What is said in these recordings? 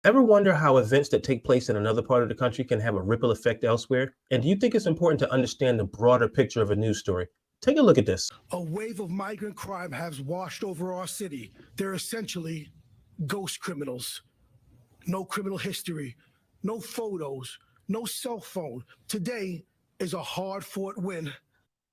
Ever wonder how events that take place in another part of the country can have a ripple effect elsewhere? And do you think it's important to understand the broader picture of a news story? Take a look at this. A wave of migrant crime has washed over our city. They're essentially ghost criminals. No criminal history, no photos, no cell phone. Today is a hard-fought win.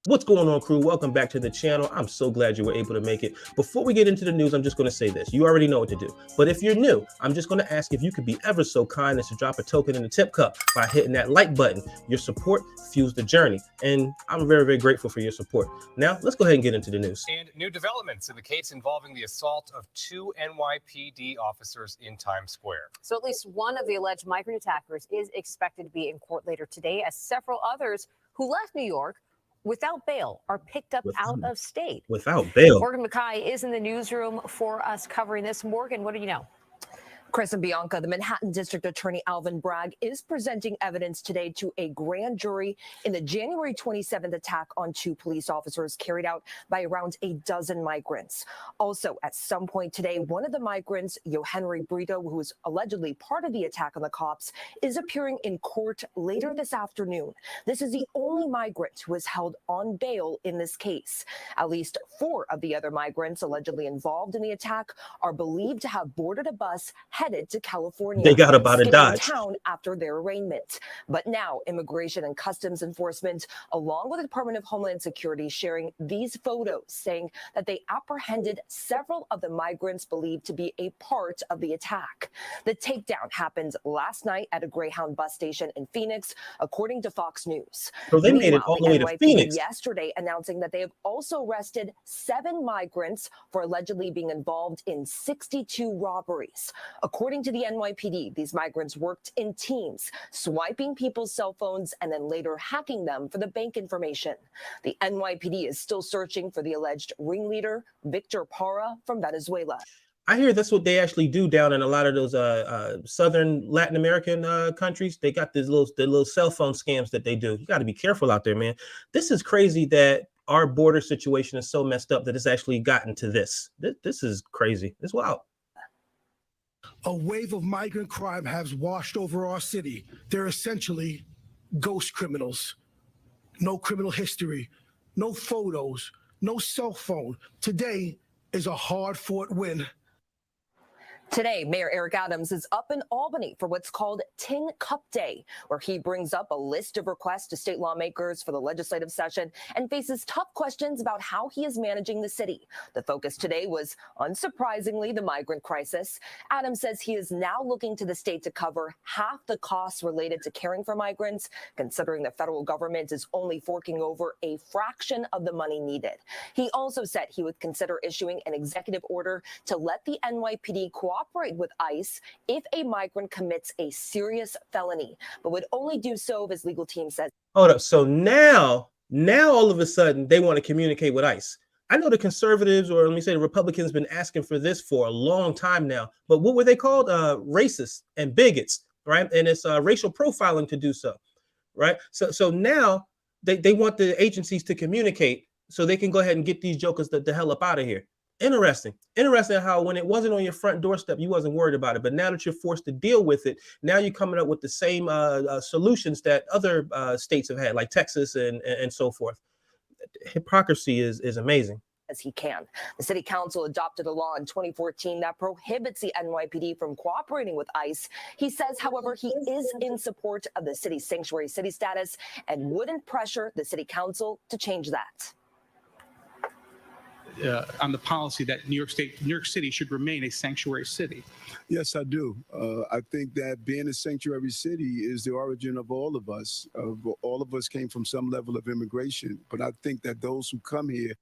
What's going on, crew? Welcome back to the channel. I'm so glad you were able to make it. Before we get into the news, I'm just going to say this. You already know what to do. But if you're new, I'm just going to ask if you could be ever so kind as to drop a token in the tip cup by hitting that like button. Your support fuels the journey, and I'm very, very grateful for your support. Now, let's go ahead and get into the news. And new developments in the case involving the assault of two NYPD officers in Times Square. So at least one of the alleged migrant attackers is expected to be in court later today, as several others who left New York without bail are picked up out of state. Without bail. Morgan Mackay is in the newsroom for us covering this. Morgan, what do you know? Chris and Bianca, the Manhattan District Attorney Alvin Bragg is presenting evidence today to a grand jury in the January 27th attack on two police officers carried out by around a dozen migrants. Also, at some point today, one of the migrants, Yohenry Brito, who was allegedly part of the attack on the cops, is appearing in court later this afternoon. This is the only migrant who is held on bail in this case. At least four of the other migrants allegedly involved in the attack are believed to have boarded a bus headed to California. They got about a dodge town after their arraignment. But now Immigration and Customs Enforcement, along with the Department of Homeland Security, sharing these photos saying that they apprehended several of the migrants believed to be a part of the attack. The takedown happened last night at a Greyhound bus station in Phoenix, according to Fox News. So they made it all the way to Phoenix yesterday, announcing that they have also arrested 7 migrants for allegedly being involved in 62 robberies. According to the NYPD, these migrants worked in teams, swiping people's cell phones and then later hacking them for the bank information. The NYPD is still searching for the alleged ringleader, Victor Parra, from Venezuela. I hear that's what they actually do down in a lot of those southern Latin American countries. They got these little cell phone scams that they do. You got to be careful out there, man. This is crazy that our border situation is so messed up that it's actually gotten to this. This is crazy. It's wild. A wave of migrant crime has washed over our city. They're essentially ghost criminals. No criminal history, no photos, no cell phone. Today is a hard-fought win. Today, Mayor Eric Adams is up in Albany for what's called Tin Cup Day, where he brings up a list of requests to state lawmakers for the legislative session and faces tough questions about how he is managing the city. The focus today was, unsurprisingly, the migrant crisis. Adams says he is now looking to the state to cover half the costs related to caring for migrants, considering the federal government is only forking over a fraction of the money needed. He also said he would consider issuing an executive order to let the NYPD cooperate with ICE if a migrant commits a serious felony, but would only do so if his legal team says. Hold up. So now all of a sudden they want to communicate with ICE. I know the conservatives, or let me say the Republicans, been asking for this for a long time now. But what were they called? Racists and bigots, right? And it's racial profiling to do so, right? So now they want the agencies to communicate so they can go ahead and get these jokers the hell up out of here. Interesting how when it wasn't on your front doorstep, you wasn't worried about it. But now that you're forced to deal with it, now you're coming up with the same solutions that other states have had, like Texas and so forth. Hypocrisy is amazing. As he can. The city council adopted a law in 2014 that prohibits the NYPD from cooperating with ICE. He says, however, he is in support of the city's sanctuary city status and wouldn't pressure the city council to change that. On the policy that New York City should remain a sanctuary city? Yes, I do. I think that being a sanctuary city is the origin of all of us. All of us came from some level of immigration, but I think that those who come here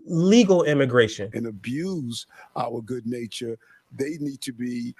legal immigration and abuse our good nature, they need to be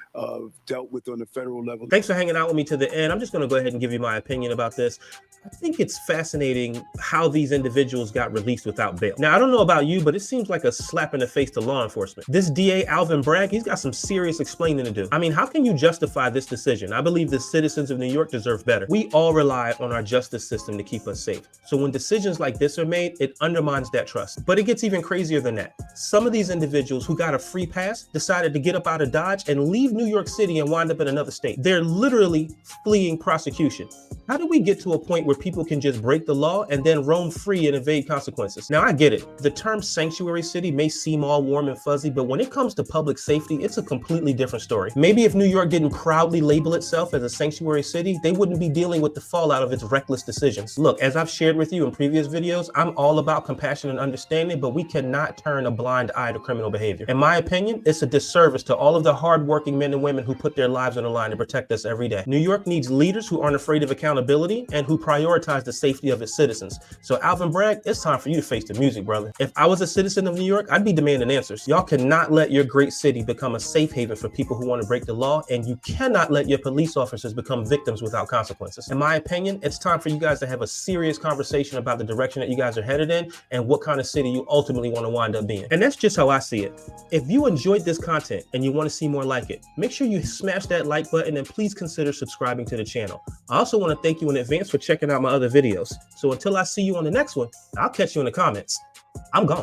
dealt with on the federal level. Thanks for hanging out with me to the end. I'm just going to go ahead and give you my opinion about this. I think it's fascinating how these individuals got released without bail. Now, I don't know about you, but it seems like a slap in the face to law enforcement. This DA, Alvin Bragg, he's got some serious explaining to do. I mean, how can you justify this decision? I believe the citizens of New York deserve better. We all rely on our justice system to keep us safe. So when decisions like this are made, it undermines that trust. But it gets even crazier than that. Some of these individuals who got a free pass decided to get up out of Dodge and leave New York City and wind up in another state. They're literally fleeing prosecution. How do we get to a point where people can just break the law and then roam free and evade consequences? Now, I get it. The term sanctuary city may seem all warm and fuzzy, but when it comes to public safety, it's a completely different story. Maybe if New York didn't proudly label itself as a sanctuary city, they wouldn't be dealing with the fallout of its reckless decisions. Look, as I've shared with you in previous videos, I'm all about compassion and understanding, but we cannot turn a blind eye to criminal behavior. In my opinion, it's a disservice to all of the hardworking men and women who put their lives on the line to protect us every day. New York needs leaders who aren't afraid of accountability and who prioritize the safety of its citizens. So Alvin Bragg, it's time for you to face the music, brother. If I was a citizen of New York, I'd be demanding answers. Y'all cannot let your great city become a safe haven for people who want to break the law, and you cannot let your police officers become victims without consequences. In my opinion, it's time for you guys to have a serious conversation about the direction that you guys are headed in and what kind of city you ultimately want to wind up being. And that's just how I see it. If you enjoyed this content and you want to see more like it, make sure you smash that like button and please consider subscribing to the channel. I also want to thank you in advance for checking out my other videos. So until I see you on the next one, I'll catch you in the comments. I'm gone.